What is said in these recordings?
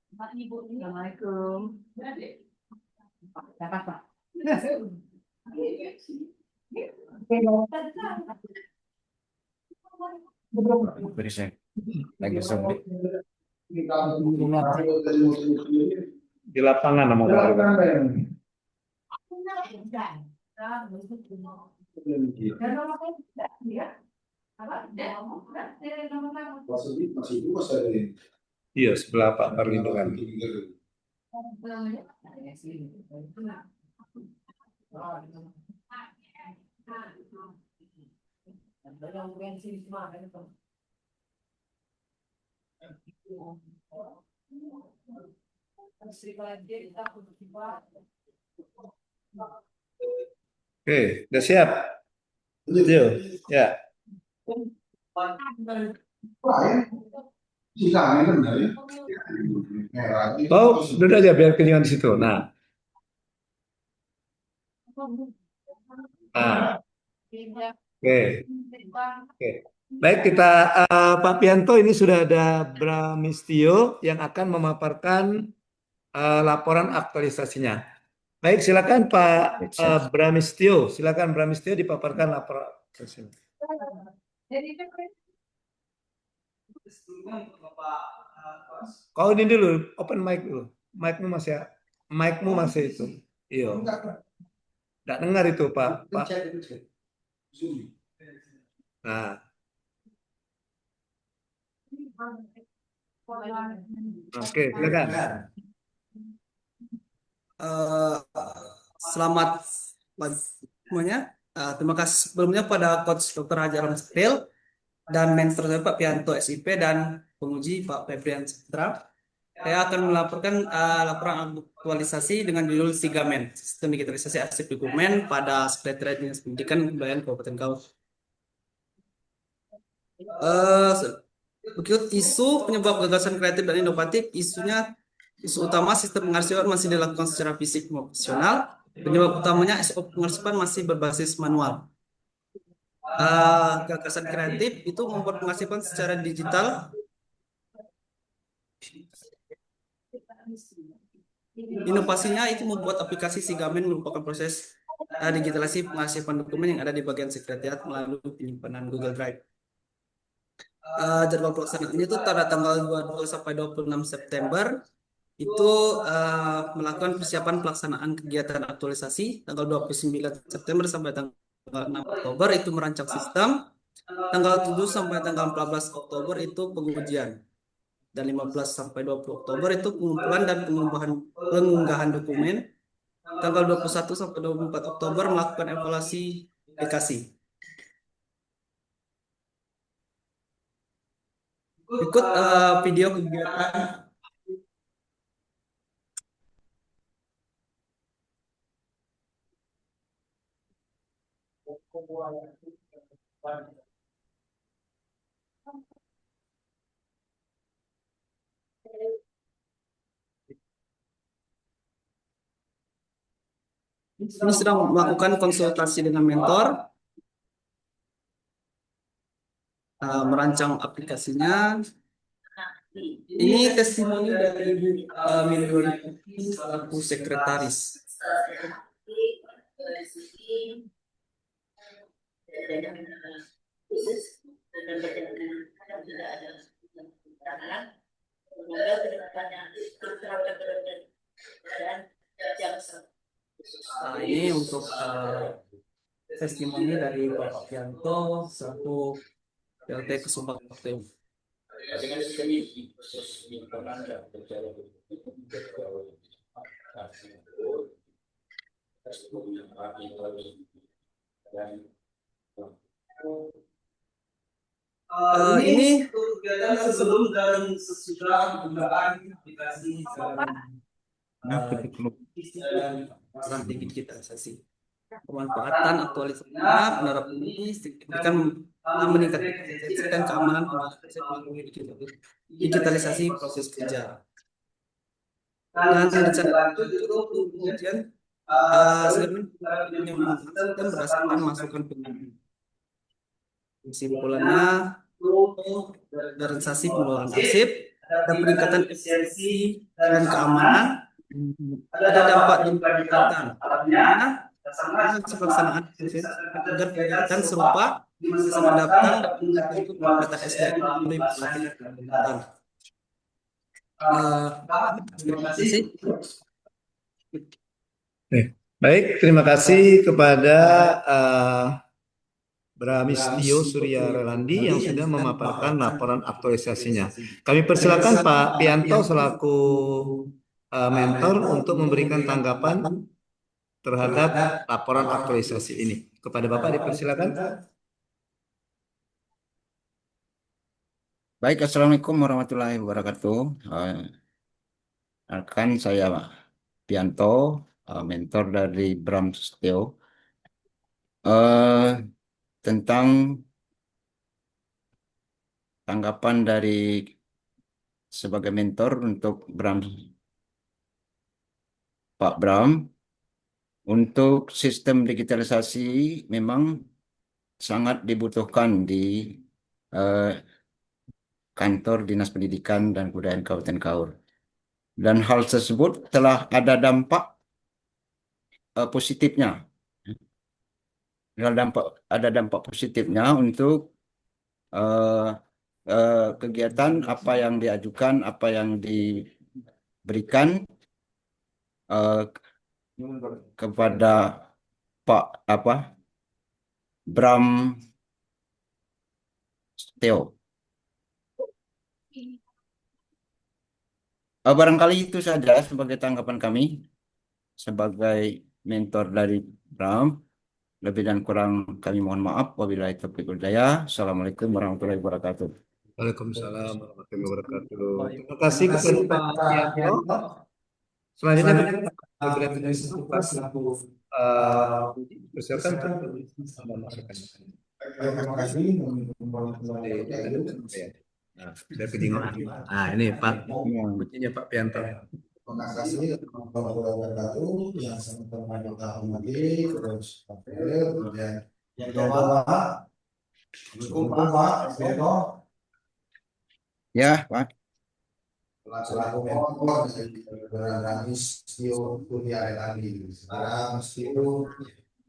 Assalamualaikum. Dapat, Pak. Berisik. Lagi Zoom di lapangan sama warga. Iya, sebelah Pak Perlindungan. Oke, udah siap? Betul. Ya. Oh, udah aja biar kelihatan di situ. Nah, oke. Oke. Baik, kita Pak Pianto ini sudah ada Bramistio yang akan memaparkan laporan aktualisasinya. Baik, silakan Pak Bramistio. Silakan Bramistio dipaparkan laporan aktualisasinya. Kau ini dulu, open mic dulu. Mic-mu masih itu. Iya. Nggak dengar itu Pak. Nah. Oke, silakan. Selamat pagi semuanya. Terima kasih sebelumnya pada Coach Dr. Hajar Ramsdale dan mentor saya Pak Pianto SIP dan penguji Pak Febrian Citra. Saya akan melaporkan laporan aktualisasi dengan judul SIGAMEN, Sistem Digitalisasi Arsip Dokumen pada Sekretariat Dinas Pendidikan Kebudayaan Kabupaten Kaus. Berikut isu penyebab gagasan kreatif dan inovatif. Isu utama sistem pengarsipan masih dilakukan secara fisik maupun profesional. Penyebab utamanya SOP pengarsipan masih berbasis manual. Gagasan kreatif itu membuat pengarsipan secara digital. Inovasinya itu membuat aplikasi SIGAMEN merupakan proses digitalisasi pengarsipan dokumen yang ada di bagian sekretariat melalui penyimpanan Google Drive. Jadwal pelaksanaannya itu pada tanggal 22 sampai 26 September itu melakukan persiapan pelaksanaan kegiatan aktualisasi. Tanggal 29 September sampai tanggal 6 Oktober itu merancang sistem. Tanggal 7 sampai tanggal 14 Oktober itu pengujian. Dan 15 sampai 20 Oktober itu pengumpulan dan pengunggahan dokumen. Tanggal 21 sampai 24 Oktober melakukan evaluasi aplikasi. Berikut video kegiatan. Ini sedang melakukan konsultasi dengan mentor, merancang aplikasinya. Ini testimoni dari Milion selaku sekretaris. Ini untuk testimoni dari Bapak Pianto selaku PLT Kesumbang Bakti. Ini kegiatan sebelum dan sesudah penggunaan aplikasi dan digitalisasi. Pemanfaatan aktualisasinya penerapan ini signifikan meningkatkan efisiensi dan keamanan melalui digitalisasi proses kerja. Dan rencana itu kemudian dan berdasarkan masukan peneliti. Kesimpulannya, modernisasi pengelolaan arsip ada peningkatan efisiensi dan keamanan, ada dampak di kegiatan. Artinya, pelaksanaan agar kegiatan serupa di masa mendatang dan untuk peningkatan SDM melalui pelatihan dan kegiatan. Terima kasih. Baik, terima kasih kepada Bramistio Surya Relandi yang sudah memaparkan laporan aktualisasinya. Kami persilakan Pak Pianto selaku mentor untuk memberikan tanggapan terhadap laporan aktualisasi ini. Kepada Bapak dipersilakan. Baik, Assalamualaikum warahmatullahi wabarakatuh. Rekan saya Pianto, mentor dari Bram Sustio, tentang tanggapan dari sebagai mentor untuk Pak Bram. Untuk sistem digitalisasi memang sangat dibutuhkan di kantor Dinas Pendidikan dan Kebudayaan Kabupaten Kaur. Dan hal tersebut telah ada dampak positifnya. Ada dampak positifnya untuk kegiatan apa yang diajukan, apa yang diberikan kepada Pak Bram Theo. Barangkali itu saja sebagai tanggapan kami sebagai mentor dari Bram. Lebih dan kurang kami mohon maaf. Wabillahi taufiq wal hidayah. Assalamualaikum warahmatullahi wabarakatuh. Waalaikumsalam warahmatullahi wabarakatuh. Terima kasih kepada Pak Pianto. Selanjutnya kita berikan selaku persilakan untuk memasukkannya. Terima kasih. Nah, saya kejingan. Nah, ini Pak, kuncinya Pak Pianto. Terima kasih warahmatullahi wabarakatuh yang sangat kita hormati terus dan yang kedua Assalamualaikum Pak Asbeno. Ya, Pak. Selaku mentor dari Bramistio Surya Relandi. Sekarang Stio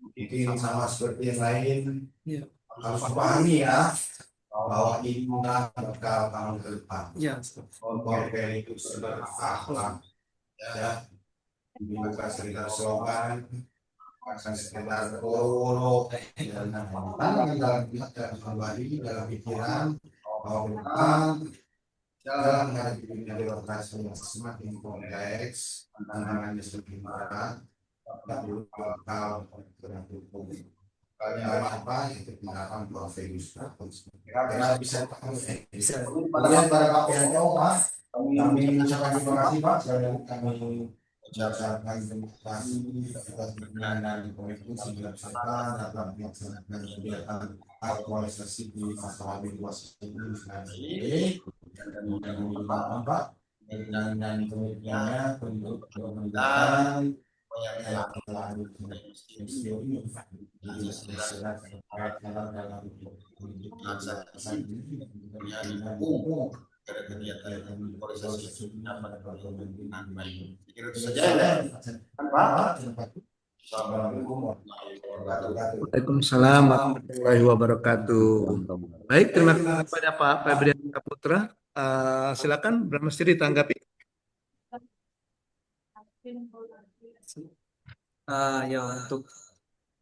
mungkin sama seperti yang lain harus memahami ya bahwa ini bakal tahun ke depan. Ya, Oke, itu sudah akhlak ya, dibuka sekitar slogan, akan sekitar guru dan dalam pihak kembali dalam pikiran bahwa depan dalam menghadapi dunia birokrasi yang semakin kompleks, tantangannya semakin berat, tapi bakal hukum. Kalau apa itu tindakan profesional kira-kira bisa kemudian pada Pak Pianto Pak kami mengucapkan terima kasih Pak sudah kami ucapkan terima kasih atas perkenanan Komisi 9 Setan dalam melaksanakan kegiatan aktualisasi di masa habituasi ini dan mudah-mudahan Pak dan kemudiannya untuk pemerintahan yang telah ini Waalaikumsalam warahmatullahi wabarakatuh. Baik, terima kasih kepada Pak Febrian Kaputra. Silakan Bramistio ditanggapi. Ya untuk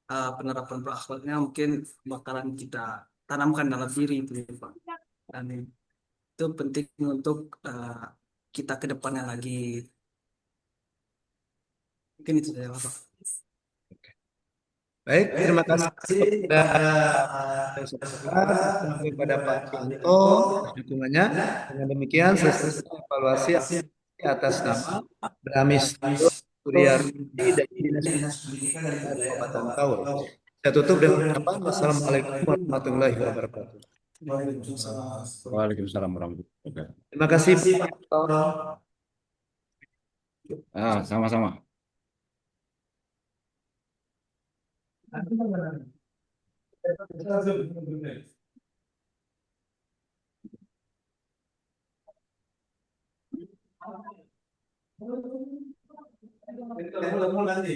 penerapan prakteknya mungkin bakalan kita tanamkan dalam diri itu ya, Pak. Dan itu penting untuk kita ke depannya lagi. Mungkin itu saja Pak. Baik, terima kasih kepada Pak Pianto dukungannya. Dengan demikian selesai evaluasi atas nama Bramistio Surya Relandi dan Dinas Pendidikan dan Kabupaten Kaur. Saya tutup dengan apa? Wassalamualaikum warahmatullahi wabarakatuh. Waalaikumsalam warahmatullahi wabarakatuh. Terima kasih Pak Pianto. Sama-sama. Ketemu nanti.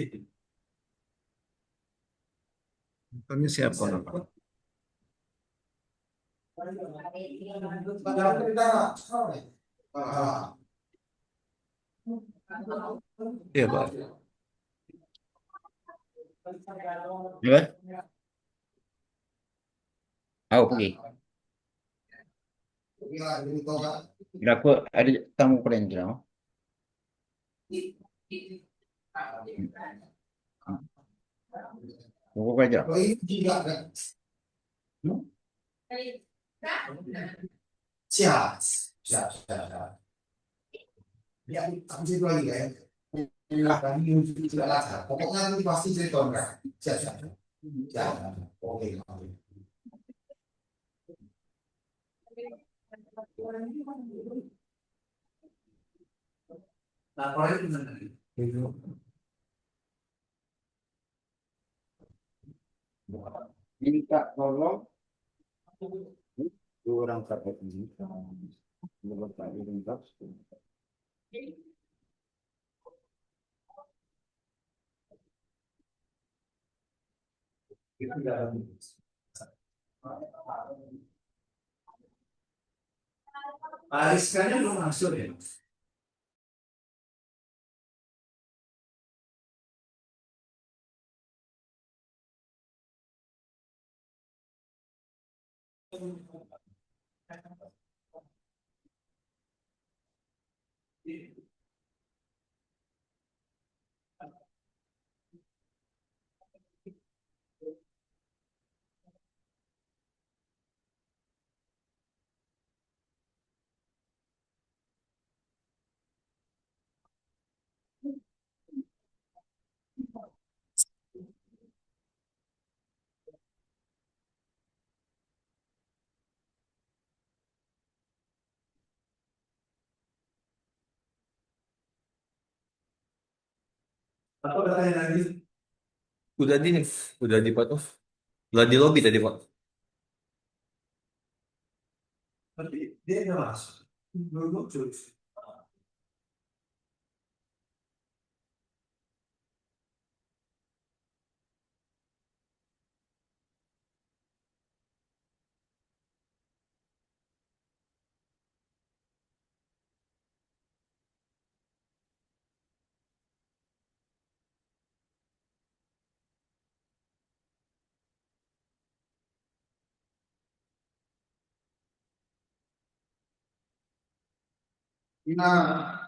Mentornya siapa? Iya, Pak. Ya, aku pergi. Kira aku ada tamu kalian kira. Aku aja. Siap, siap, siap. Ya, aku situ lagi ya. Kami tidak lancar. Pokoknya nanti pasti cerita enggak. Siap, siap. Siap. Oke, oke. Nah, kalau itu gimana? Itu. Minta tolong dua orang kakak ini. Beberapa minta. Itu dalam. Ariskanya belum masuk ya. Atau datanya lagi. Udah di nih, udah di Pak. Udah di lobby tadi Pak. Tapi dia nggak masuk. Dulu cuy. Nah,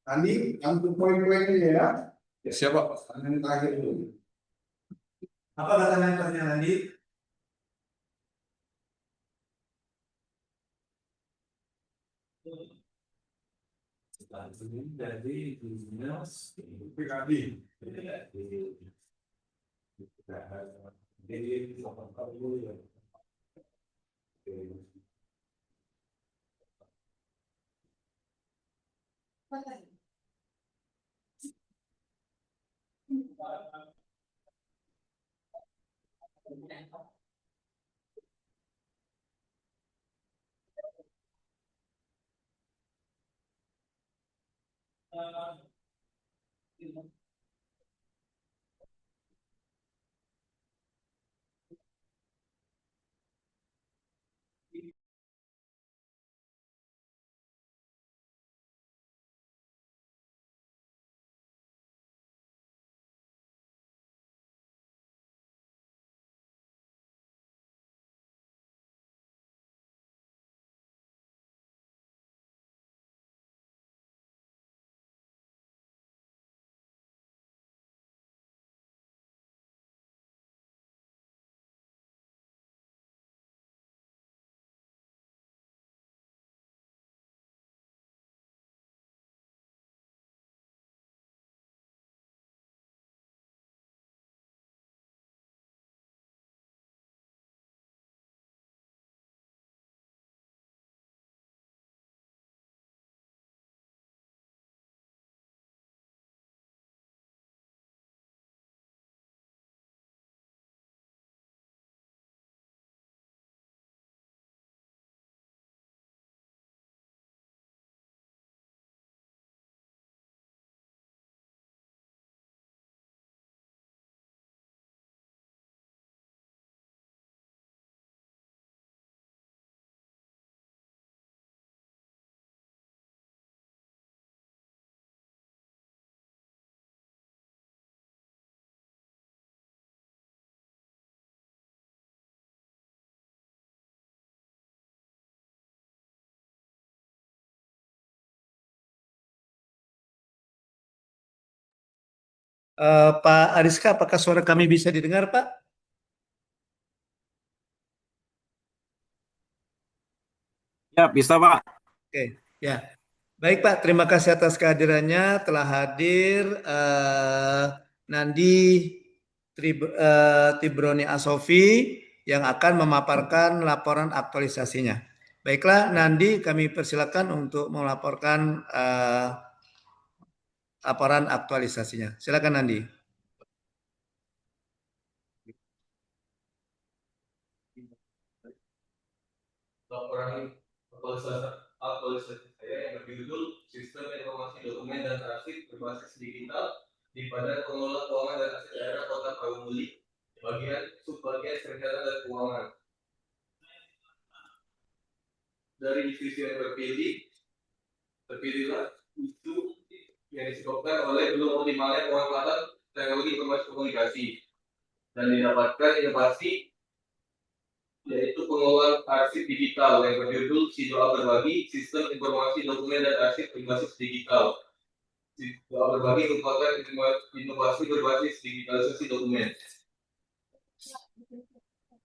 Andi, untuk poin-poin ini ya. Siapa? Yang terakhir itu. Apa kata mentornya Andi? Dari dinas PKB. Pak Ariska, apakah suara kami bisa didengar, Pak? Ya, bisa Pak. Oke, ya. Baik Pak, terima kasih atas kehadirannya. Telah hadir Nandi Tibroni Asofi yang akan memaparkan laporan aktualisasinya. Baiklah, Nandi, kami persilakan untuk melaporkan laporan aktualisasinya. Silakan Nandi. Laporan aktualisasi saya yang berjudul Sistem Informasi Dokumen dan Arsip Berbasis Digital di Badan Pengelola Keuangan dan Aset Daerah Kota Praumuli, bagian subbagian perencanaan dan keuangan. Dari divisi yang terpilihlah isu yang disebabkan oleh belum optimalnya pemanfaatan teknologi informasi komunikasi dan didapatkan inovasi yaitu pengelolaan arsip digital yang berjudul Sidoa Berbagi Sistem Informasi Dokumen dan Arsip Berbasis Digital. Sidoa Berbagi merupakan inovasi berbasis digitalisasi dokumen.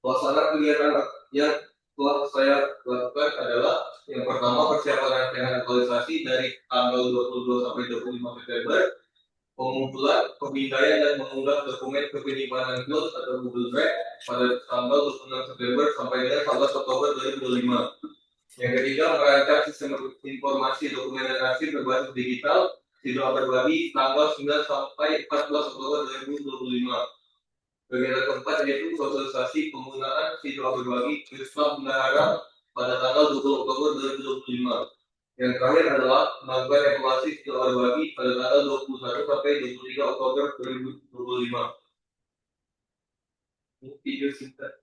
Pelaksana kegiatan yang telah saya lakukan adalah yang pertama persiapan rangkaian aktualisasi dari tanggal 22 sampai 25 September, pengumpulan, pemindaian dan mengunggah dokumen ke penyimpanan cloud atau Google Drive pada tanggal 26 September sampai dengan 14 Oktober 2025. Yang ketiga, merancang sistem informasi dokumen dan arsip berbasis digital Sidoa Berbagi tanggal 9 sampai 14 Oktober 2025. Kegiatan keempat yaitu sosialisasi penggunaan Sidoa Berbagi Kristal Bendahara pada tanggal 20 Oktober 2025. Yang terakhir adalah melakukan evaluasi Sidoa Berbagi pada tanggal 21 sampai 23 Oktober 2025. Video singkat.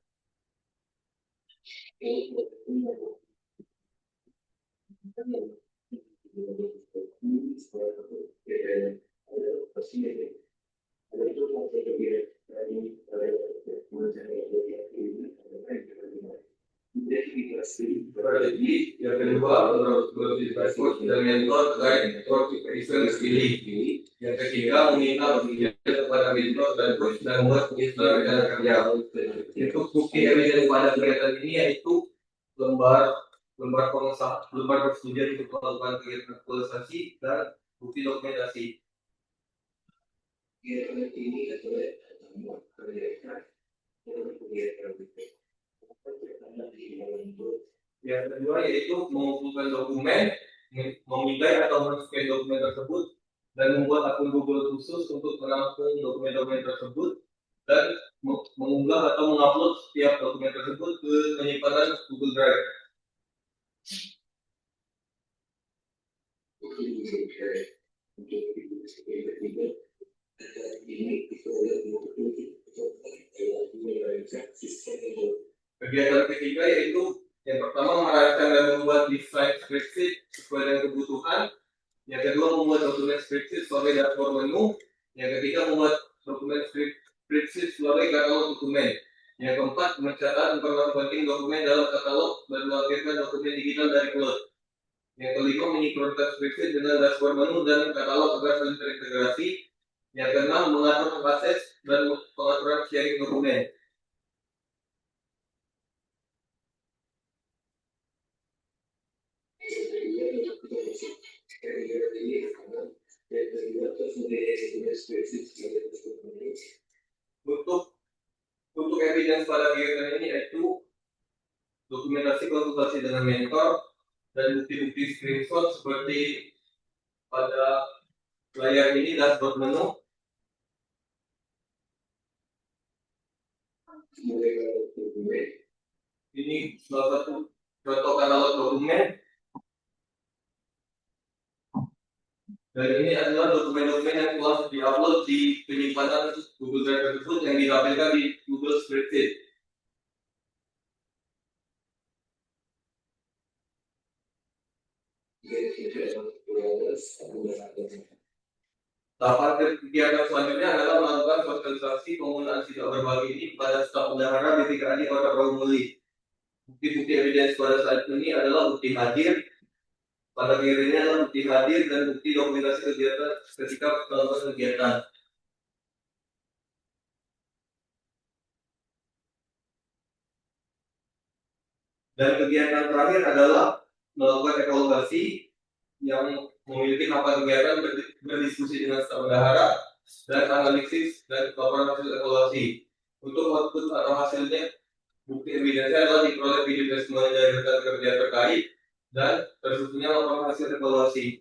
Strategi yang kedua berbasis dan mentor terkait event pilih. Yang ketiga meminta kepada mentor dan coach dan membuat rencana kerja. Untuk bukti evidence pada kegiatan ini yaitu lembar persetujuan untuk melakukan kegiatan aktualisasi dan bukti dokumentasi. Yang kedua yaitu mengumpulkan dokumen, memindai atau men-scan dokumen tersebut dan membuat akun Google khusus untuk menampung dokumen-dokumen tersebut dan mengunggah atau mengupload setiap dokumen tersebut ke penyimpanan Google Drive. Kegiatan ketiga yaitu yang pertama merancang dan membuat desain spreadsheet sesuai dengan kebutuhan. Yang kedua membuat dokumen spreadsheet sebagai dashboard menu. Yang ketiga membuat dokumen spreadsheet sebagai katalog dokumen. Yang keempat mencatat informasi penting dokumen dalam katalog dan melampirkan dokumen digital dari cloud. Yang kelima menyinkronkan spreadsheet dengan dashboard menu dan katalog agar saling terintegrasi. Yang keenam mengatur akses dan pengaturan sharing dokumen. Untuk evidence pada kegiatan ini yaitu dokumentasi konsultasi dengan mentor dan bukti-bukti screenshot seperti pada layar ini dashboard menu. Ini salah satu contoh katalog dokumen. Dan ini adalah dokumen-dokumen yang telah diupload di penyimpanan Google Drive tersebut yang ditampilkan di Google Spreadsheet. Tahapan kegiatan selanjutnya adalah melakukan sosialisasi penggunaan Sidoa Berbagi ini pada staf bendahara BPKAD Kota Praumuli. Bukti-bukti evidence pada saat ini adalah bukti hadir. Pada kegiatan ini adalah bukti hadir dan bukti dokumentasi kegiatan ketika melakukan kegiatan. Dan kegiatan terakhir adalah melakukan evaluasi yang memiliki tahapan kegiatan berdiskusi dengan staf bendahara dan analisis dan laporan hasil evaluasi. Untuk output atau hasilnya, bukti evidensinya adalah diperoleh video testimoni dari rekan kerja terkait dan tersusunnya laporan hasil evaluasi.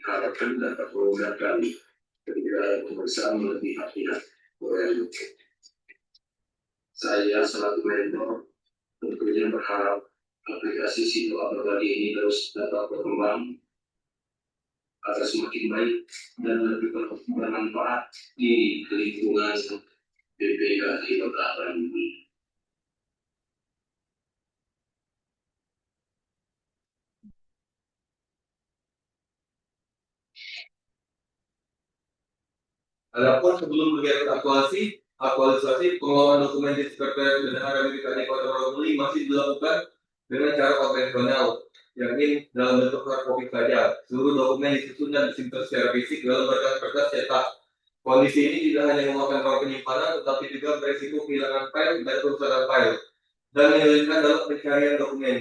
Harapkan dapat menggunakan ketika pemeriksaan lebih hati-hati. Saya selaku mentor tentunya berharap aplikasi Sido Abadi ini terus dapat berkembang agar semakin baik dan lebih bermanfaat di lingkungan BPK di Kota Bandung. Adapun sebelum kegiatan aktualisasi pengelolaan dokumen di Sekretariat Bendahara BPKD Kota Prabu masih dilakukan dengan cara konvensional, yakni dalam bentuk hardcopy saja. Seluruh dokumen disusun dan disimpan secara fisik dalam berkas-berkas cetak. Kondisi ini tidak hanya memakan ruang penyimpanan, tetapi juga berisiko kehilangan file dan kerusakan file, dan menyulitkan dalam pencarian dokumen.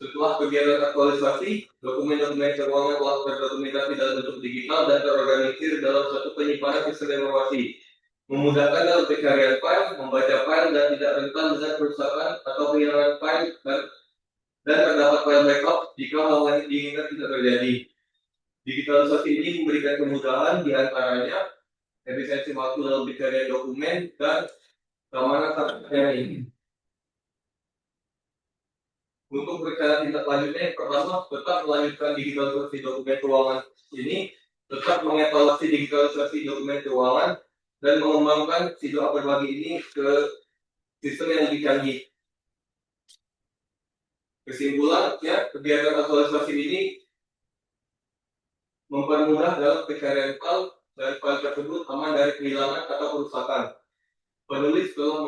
Setelah kegiatan aktualisasi, dokumen-dokumen keuangan telah terdokumentasi dalam bentuk digital dan terorganisir dalam satu penyimpanan sistem informasi, memudahkan dalam pencarian file, membaca file, dan tidak rentan dengan kerusakan atau kehilangan file dan terdapat file backup jika hal yang diinginkan tidak terjadi. Digitalisasi ini memberikan kemudahan diantaranya efisiensi waktu dalam pencarian dokumen dan keamanan sarana ini. Untuk rencana tindak lanjutnya, yang pertama tetap melanjutkan digitalisasi dokumen keuangan ini, tetap mengevaluasi digitalisasi dokumen keuangan dan mengembangkan Sido Berbagi ini ke sistem yang lebih canggih. Kesimpulannya, kegiatan aktualisasi ini mempermudah dalam pencarian file dan file tersebut aman dari kehilangan atau kerusakan. Penulis telah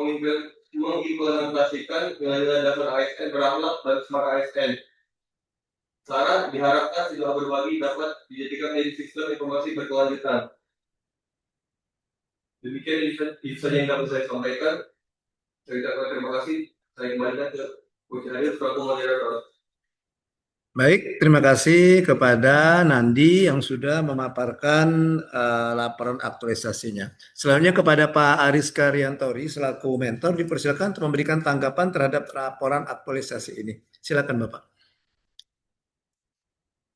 mengimplementasikan nilai-nilai dasar ASN berakhlak dan smart ASN. Saran diharapkan Sido Berbagi dapat dijadikan menjadi sistem informasi berkelanjutan. Demikian saja yang dapat saya sampaikan. Saya ucapkan terima kasih. Saya kembalikan ke Coach Adil selaku moderator. Baik, terima kasih kepada Nandi yang sudah memaparkan laporan aktualisasinya. Selanjutnya kepada Pak Aris Karyantori selaku mentor dipersilakan untuk memberikan tanggapan terhadap laporan aktualisasi ini. Silakan Bapak.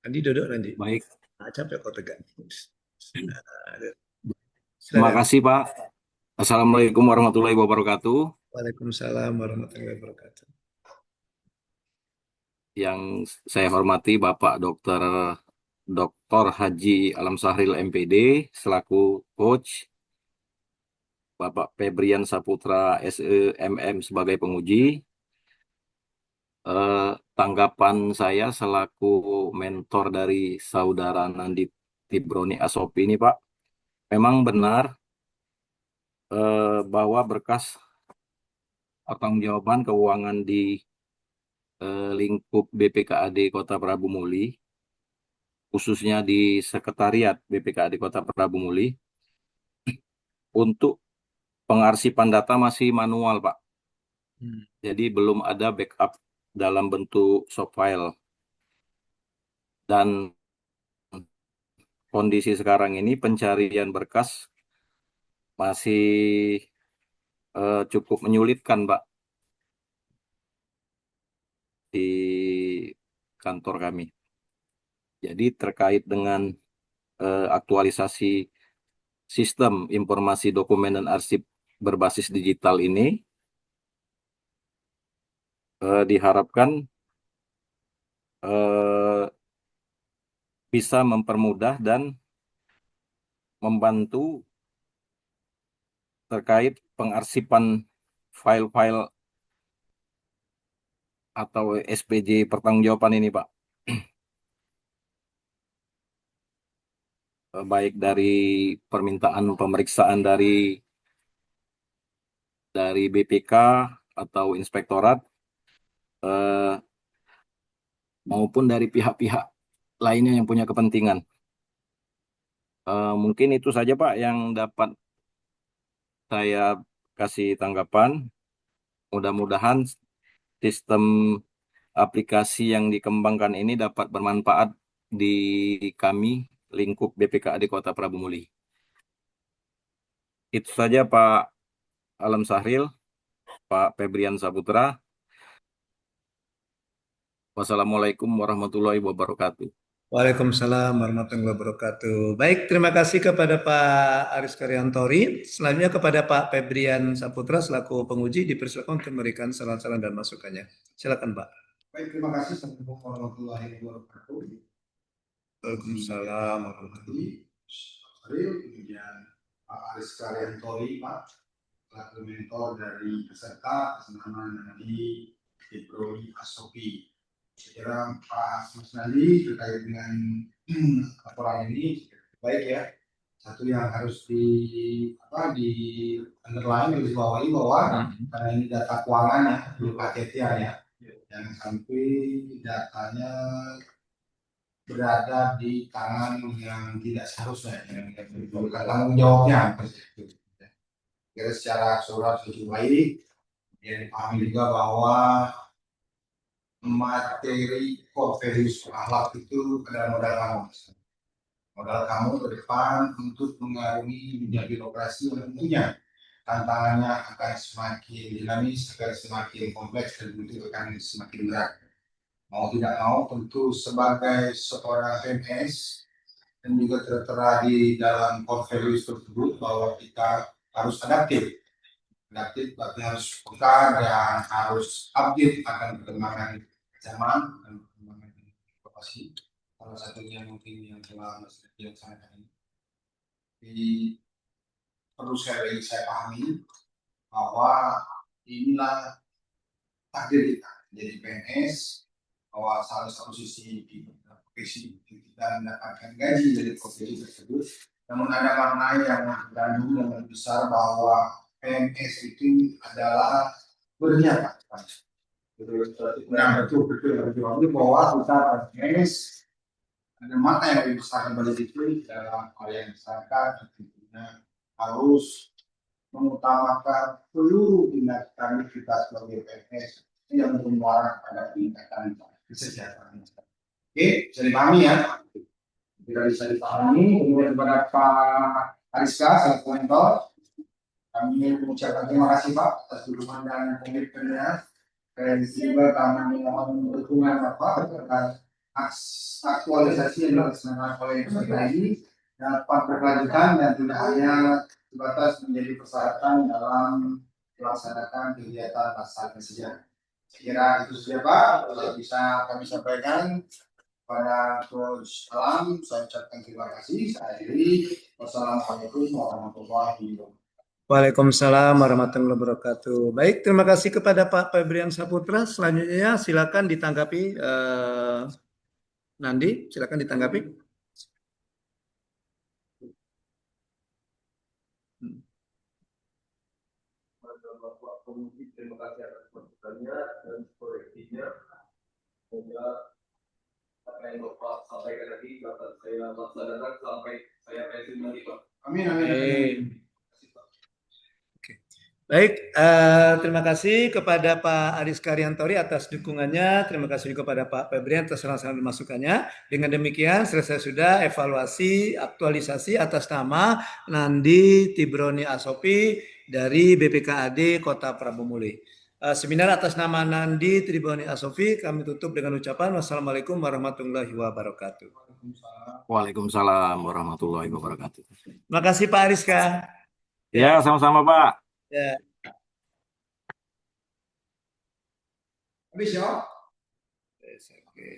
Nandi duduk Nandi. Baik, Capek kok tegak. terima Silakan. kasih Pak. Assalamualaikum warahmatullahi wabarakatuh. Waalaikumsalam warahmatullahi wabarakatuh. Yang saya hormati Bapak Dr. Haji Alam Sahril MPD selaku coach, Bapak Febrian Saputra SEMM sebagai penguji. Tanggapan saya selaku mentor dari saudara Nandi Tibroni Asopi ini Pak, memang benar bahwa berkas pertanggungjawaban keuangan di lingkup BPKAD Kota Prabu Muli, khususnya di Sekretariat BPKAD Kota Prabu Muli, untuk pengarsipan data masih manual, Pak. Jadi belum ada backup dalam bentuk soft file. Dan kondisi sekarang ini pencarian berkas masih cukup menyulitkan, Pak, di kantor kami. Jadi terkait dengan aktualisasi sistem informasi dokumen dan arsip berbasis digital ini, diharapkan bisa mempermudah dan membantu terkait pengarsipan file-file atau SPJ pertanggungjawaban ini, Pak. Baik dari permintaan pemeriksaan dari BPK atau inspektorat maupun dari pihak-pihak lainnya yang punya kepentingan. Mungkin itu saja Pak yang dapat saya kasih tanggapan. Mudah-mudahan sistem aplikasi yang dikembangkan ini dapat bermanfaat di kami lingkup BPKAD Kota Prabu Muli. Itu saja Pak Alam Sahril, Pak Febrian Saputra. Wassalamualaikum warahmatullahi wabarakatuh. Waalaikumsalam warahmatullahi wabarakatuh. Baik, terima kasih kepada Pak Aris Karyantori. Selanjutnya kepada Pak Febrian Saputra selaku penguji dipersilakan untuk memberikan saran-saran dan masukannya. Silakan Pak. Baik, terima kasih. Assalamualaikum warahmatullahi wabarakatuh. Waalaikumsalam warahmatullahi Ariel, kemudian Pak Aris Karyantori, Pak, selaku mentor dari peserta atas nama Nadi Ibroli Asopi. Saya kira Pak Mas Nadi terkait dengan laporan ini baik ya. Satu yang harus di underline, di bawahi bahwa karena ini data keuangan ya, belum hati-hatian ya. Jangan sampai datanya berada di tangan yang tidak seharusnya, yang bukan tanggung jawabnya. Kira secara keseluruhan sudah baik, yang dipahami juga bahwa materi core values akhlak itu adalah modal kamu. Modal kamu ke depan untuk mengarungi dunia birokrasi yang tentunya tantangannya akan semakin dinamis, akan semakin kompleks dan tentu akan semakin berat. Mau tidak mau tentu sebagai seorang PNS dan juga tertera di dalam core values tersebut bahwa kita harus adaptif berarti harus peka dan harus update akan perkembangan zaman dan perkembangan inovasi. Salah satunya mungkin yang telah Mas dilaksanakan ini. Jadi perlu saya pahami bahwa inilah takdir kita jadi PNS, bahwa salah satu sisi di profesi kita mendapatkan gaji dari profesi tersebut, namun ada makna yang mengandung yang lebih besar bahwa PNS itu adalah berniat. Betul bahwa kita PNS ada makna yang lebih besar daripada itu dalam hal yang misalkan tentunya harus mengutamakan seluruh tindakan kita sebagai PNS yang bermuara pada peningkatan kesejahteraan. Oke, bisa dipahami ya? Tidak bisa dipahami. Kemudian kepada Pak Ariska selaku mentor, kami mengucapkan terima kasih Pak atas dukungan dan komitmennya. Dan juga kami mohon dukungan Bapak terkait aktualisasi yang dilaksanakan oleh peserta ini dapat berkelanjutan dan tidak hanya sebatas menjadi persyaratan dalam melaksanakan kegiatan laksana saja. Saya kira itu saja Pak, bisa kami sampaikan pada Coach Alam. Saya ucapkan terima kasih. Saya akhiri. Wassalamualaikum warahmatullahi wabarakatuh. Waalaikumsalam warahmatullahi wabarakatuh. Baik, terima kasih kepada Pak Febrian Saputra. Selanjutnya silakan ditanggapi Nandi, silakan ditanggapi. Terima kasih atas masukannya dan koreksinya. Semoga apa yang Bapak sampaikan tadi dapat saya laksanakan sampai saya pensiun nanti Pak. Amin. Baik, terima kasih kepada Pak Aris Karyantori atas dukungannya. Terima kasih juga kepada Pak Febrian atas saran-saran dan masukannya. Dengan demikian selesai sudah evaluasi aktualisasi atas nama Nandi Tibroni Asopi dari BPKAD Kota Prabu Muli. Seminar atas nama Nandi Tibroni Asopi kami tutup dengan ucapan wassalamualaikum warahmatullahi wabarakatuh. Waalaikumsalam warahmatullahi wabarakatuh. Terima kasih Pak Ariska. Ya, sama-sama Pak. Ya. Habis ya? Oke.